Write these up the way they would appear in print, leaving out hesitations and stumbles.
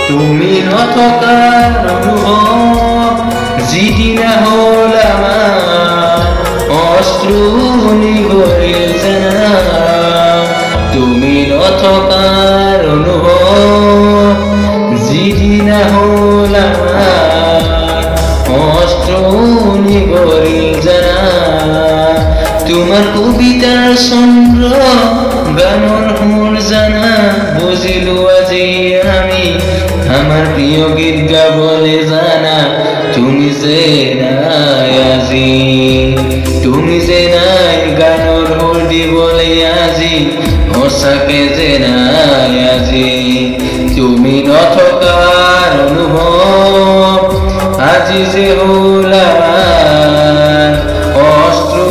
তুমি নথকাৰ অনুভৱ যিদিনা হ'ল আমাৰ অশ্ৰু নিগৰিল জানা তুমি নথকাৰ অনুভৱ যিদিনা হ'ল আমাৰ অশ্ৰু নিগৰিল জানা তোমাৰ কবিতাৰ চন্দ্ৰ গানৰ সুৰ জানা বুজিলো আজি আমি আমাৰ প্ৰিয় গীত গাবলে জানা তুমি যে নাই আজি তুমি যে নাই গানৰ সুৰ দিবলে আজি সঁচাকে যে নাই আজি তুমি নথকাৰ অনুভৱ আজি যে হ'ল অশ্ৰু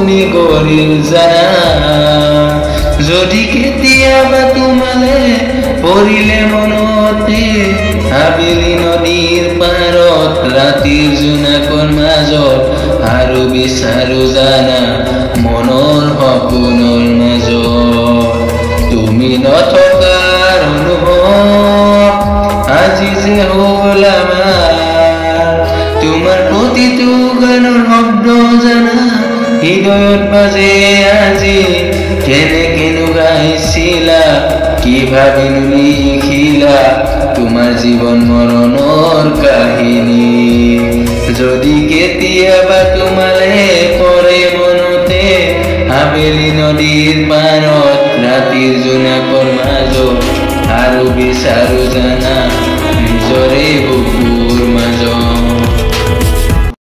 নিগৰিল জানা যদি কেতিয়াবা তোমালে পৰিলে মনতে আবেলি নদীৰ পাৰত ৰাতিৰ জোনাকৰ মাজত আৰু বিচাৰো জানা মনৰ সপোনৰ মাজত তুমি নথকাৰ অনুভৱ আজি যে হ'ল আমাৰ তোমাৰ প্ৰতিটো গানৰ শব্দ জানা হৃদয়ত বাজে আজি কেনেকেনো গাইছিলা কি ভাবিনো লিখিলা তোমাৰ জীৱন মৰণৰ কাহিনী যদি কেতিয়াবা তোমালে পৰে মনতে আবেলি নদীৰ পাৰত ৰাতিৰ জোনাকৰ মাজত আৰু বিচাৰো জানা